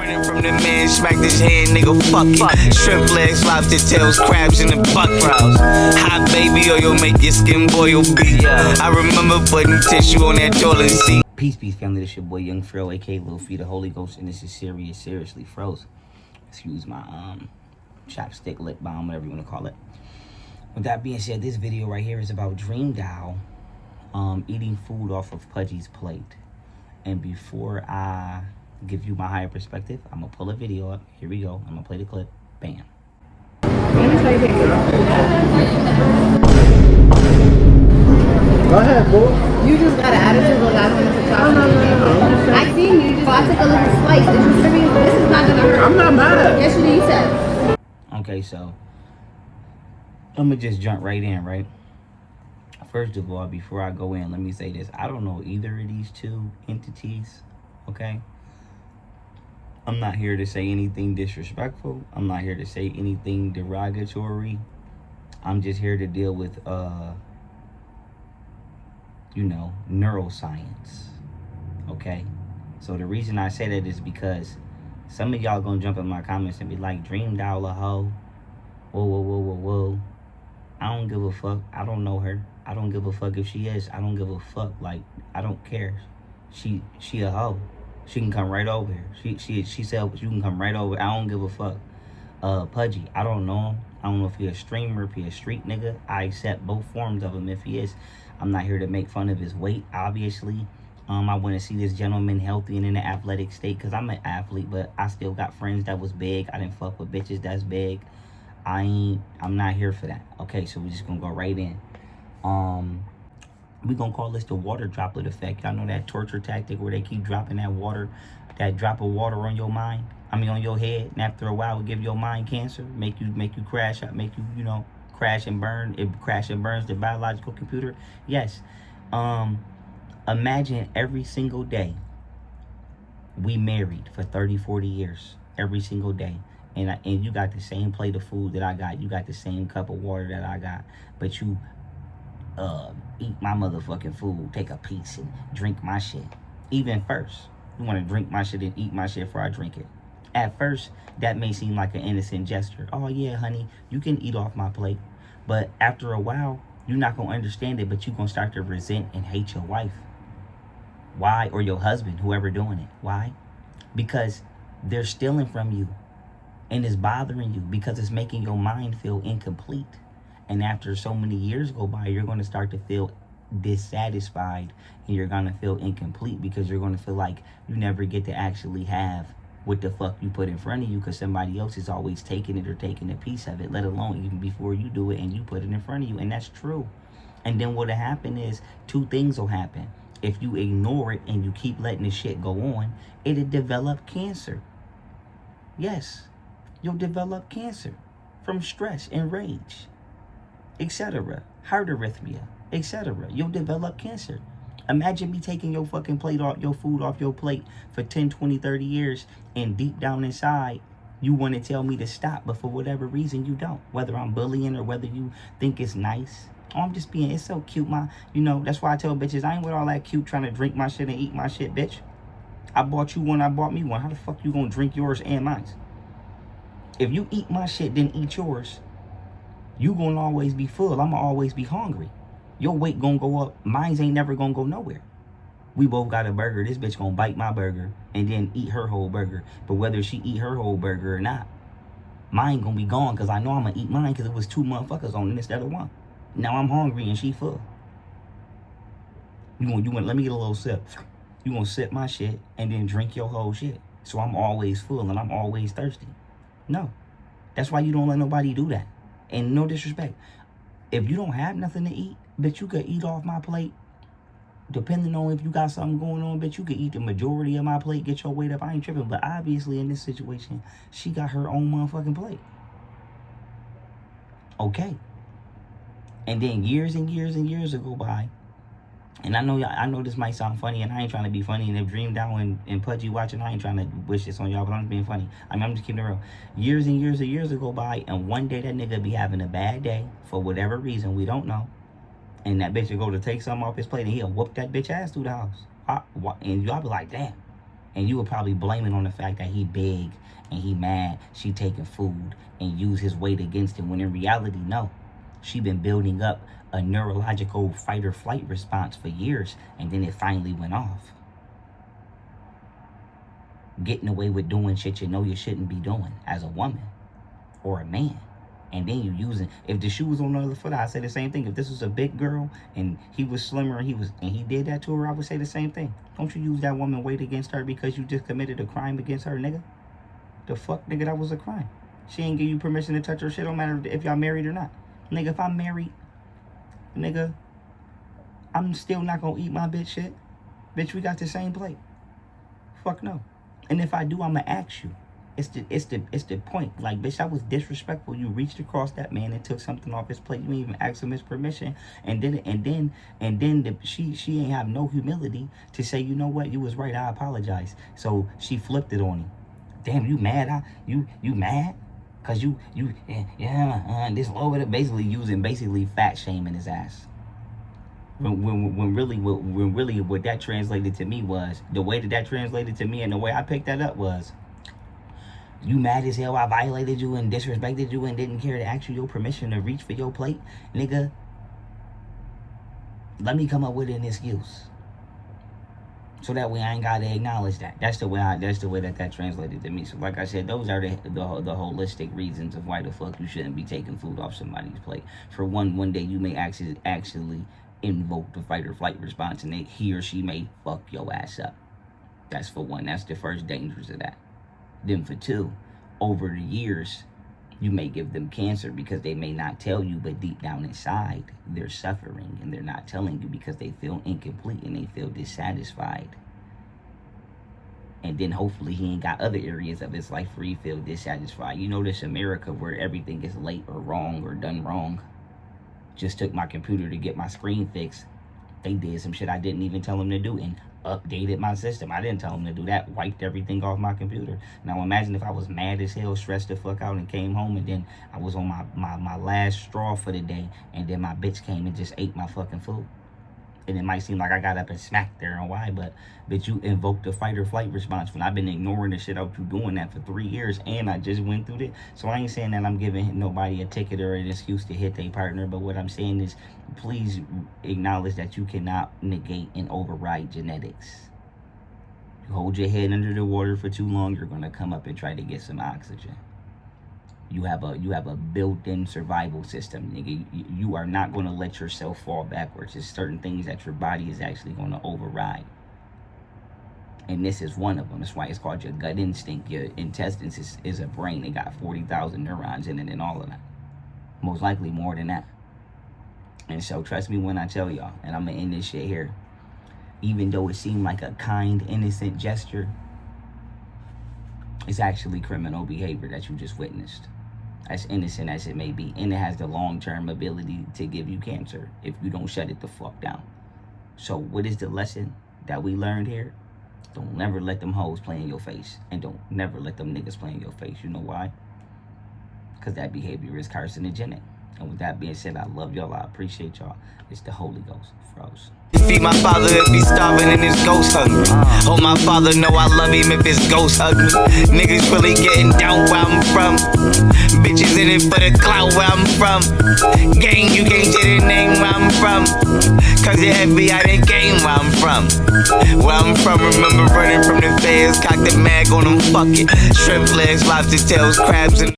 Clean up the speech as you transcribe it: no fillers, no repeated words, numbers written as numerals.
Running from the man, smacked his head, nigga, fuck it. Shrimp legs, lobster tails, crabs in the buck fries. Hot baby oil make your skin boil beat. I remember putting tissue on that toilet seat. Peace, family. This your boy Young Fro, aka Lil Feet, the Holy Ghost, and this is seriously froze. Excuse my chapstick, lip balm, whatever you want to call it. With that being said, this video right here is about Dream Doll eating food off of Pudgie's plate. And before I give you my higher perspective, I'm gonna pull a video up. Here we go. I'm gonna play the clip. Bam. Let me tell you Go ahead, boy. You just got an attitude when I wanted to talk to you. I seen you. I took a little slice. Did you hear me? This is not gonna hurt. I'm not mad. Yes, you said. Okay, so I'm gonna just jump right in, right? First of all, before I go in, let me say this. I don't know either of these two entities, okay? I'm not here to say anything disrespectful. I'm not here to say anything derogatory. I'm just here to deal with, neuroscience, okay? So the reason I say that is because some of y'all gonna jump in my comments and be like, Dream Doll a hoe. Whoa. I don't give a fuck. I don't know her. I don't give a fuck if she is. I don't give a fuck. Like, I don't care. She a hoe. She can come right over here. She said you can come right over. I don't give a fuck. Pudgie, I don't know him. I don't know if he a streamer, if he a street nigga. I accept both forms of him if he is. I'm not here to make fun of his weight, obviously. I want to see this gentleman healthy and in an athletic state because I'm an athlete, but I still got friends that was big. I didn't fuck with bitches that's big. I'm not here for that. Okay, so we're just gonna go right in. We're gonna call this the water droplet effect. Y'all know that torture tactic where they keep dropping that water, that drop of water on your mind. On your head, and after a while, it give your mind cancer, make you crash out, make you, crash and burn. It crash and burns the biological computer. Yes. Imagine every single day we married for 30, 40 years, every single day. And you got the same plate of food that I got. You got the same cup of water that I got. But you eat my motherfucking food, take a piece and drink my shit. Even first, you want to drink my shit and eat my shit before I drink it. At first, that may seem like an innocent gesture. Oh yeah, honey, you can eat off my plate. But after a while, you're not going to understand it, but you're going to start to resent and hate your wife. Why? Or your husband, whoever doing it. Why? Because they're stealing from you. And it's bothering you because it's making your mind feel incomplete. And after so many years go by, you're going to start to feel dissatisfied and you're going to feel incomplete because you're going to feel like you never get to actually have what the fuck you put in front of you because somebody else is always taking it or taking a piece of it, let alone even before you do it and you put it in front of you. And that's true. And then what'll happen is two things will happen. If you ignore it and you keep letting the shit go on, it'll develop cancer. Yes. You'll develop cancer from stress and rage, etc. Heart arrhythmia, etc. You'll develop cancer. Imagine me taking your fucking plate off, your food off your plate for 10, 20, 30 years, and deep down inside, you want to tell me to stop, but for whatever reason, you don't. Whether I'm bullying or whether you think it's nice. Oh, I'm just being, it's so cute, that's why I tell bitches, I ain't with all that cute trying to drink my shit and eat my shit, bitch. I bought you one, I bought me one. How the fuck you gonna drink yours and mine? If you eat my shit, then eat yours, you gonna always be full. I'ma always be hungry. Your weight gonna go up. Mine's ain't never gonna go nowhere. We both got a burger. This bitch gonna bite my burger and then eat her whole burger. But whether she eat her whole burger or not, mine gonna be gone because I know I'm gonna eat mine because it was 2 motherfuckers on it instead of one. Now I'm hungry and she full. You want, let me get a little sip. You gonna sip my shit and then drink your whole shit. So I'm always full and I'm always thirsty. No, that's why you don't let nobody do that. And no disrespect, if you don't have nothing to eat, bitch, you could eat off my plate. Depending on if you got something going on, bitch, you could eat the majority of my plate, get your weight up. I ain't tripping. But obviously in this situation, she got her own motherfucking plate. Okay. And then years and years and years will go by. And I know this might sound funny, and I ain't trying to be funny. And if Dream Doll and Pudgie watching, I ain't trying to wish this on y'all, but I'm just being funny. I'm just keeping it real. Years and years and years will go by, and one day that nigga be having a bad day for whatever reason we don't know. And that bitch will go to take something off his plate, and he'll whoop that bitch ass through the house. And y'all be like, damn, And you would probably blame it on the fact that he big and he mad, she taking food, and use his weight against him, when in reality, no. She been building up a neurological fight or flight response for years, and then it finally went off. Getting away with doing shit you know you shouldn't be doing as a woman or a man. And then you using, if the shoe was on the other foot, I'd say the same thing. If this was a big girl and he was slimmer and he did that to her, I would say the same thing. Don't you use that woman weight against her because you just committed a crime against her, nigga? The fuck, nigga, that was a crime. She ain't give you permission to touch her shit. Don't matter if y'all married or not. Nigga, if I'm married, nigga, I'm still not gonna eat my bitch shit. Bitch, we got the same plate. Fuck no. And if I do, I'ma ask you. It's the point. Like, bitch, that was disrespectful. You reached across that man and took something off his plate. You ain't even asked him his permission. And then she ain't have no humility to say, you know what, you was right, I apologize. So she flipped it on him. Damn, you mad? You mad? Cause this over there basically fat shaming his ass. When really what that translated to me was, the way that translated to me and the way I picked that up was, you mad as hell I violated you and disrespected you and didn't care to ask you your permission to reach for your plate? Nigga, let me come up with an excuse. So that way I ain't gotta acknowledge that. That's the way that translated to me. So like I said, those are the holistic reasons of why the fuck you shouldn't be taking food off somebody's plate. For one day you may actually invoke the fight or flight response, and he or she may fuck your ass up. That's for one. That's the first dangers of that. Then for two, over the years, you may give them cancer because they may not tell you, but deep down inside, they're suffering and they're not telling you because they feel incomplete and they feel dissatisfied. And then hopefully he ain't got other areas of his life where he feel dissatisfied. You know, this America where everything is late or wrong or done wrong. Just took my computer to get my screen fixed. They did some shit I didn't even tell them to do and updated my system. I didn't tell them to do that. Wiped everything off my computer. Now imagine if I was mad as hell, stressed the fuck out, and came home, and then I was on my last straw for the day, and then my bitch came and just ate my fucking food. And it might seem like I got up and smacked her, and why, but you invoked the fight or flight response when I've been ignoring the shit out you doing that for 3 years, and I just went through it. So I ain't saying that I'm giving nobody a ticket or an excuse to hit their partner, but what I'm saying is, please acknowledge that you cannot negate and override genetics. You hold your head under the water for too long, you're gonna come up and try to get some oxygen. You have a built-in survival system, nigga. You are not going to let yourself fall backwards. There's certain things that your body is actually going to override. And this is one of them. That's why it's called your gut instinct. Your intestines is a brain. It got 40,000 neurons in it and all of that. Most likely more than that. And so trust me when I tell y'all, and I'm going to end this shit here. Even though it seemed like a kind, innocent gesture, it's actually criminal behavior that you just witnessed. As innocent as it may be, and it has the long-term ability to give you cancer if you don't shut it the fuck down. So what is the lesson that we learned here? Don't never let them hoes play in your face, and don't never let them niggas play in your face. You know why? Because that behavior is carcinogenic. And with that being said, I love y'all. I appreciate y'all. It's the Holy Ghost. Froze. Feed my father if he's starving and his ghost hungry. Oh, my father know I love him if his ghost ugly. Niggas really getting down where I'm from. Bitches in it for the clout where I'm from. Gang, you can't get a name where I'm from. Cause the FBI they game where I'm from. Where I'm from, remember running from the feds. Cock the mag on them, fuck it. Shrimp legs, lobster tails, crabs and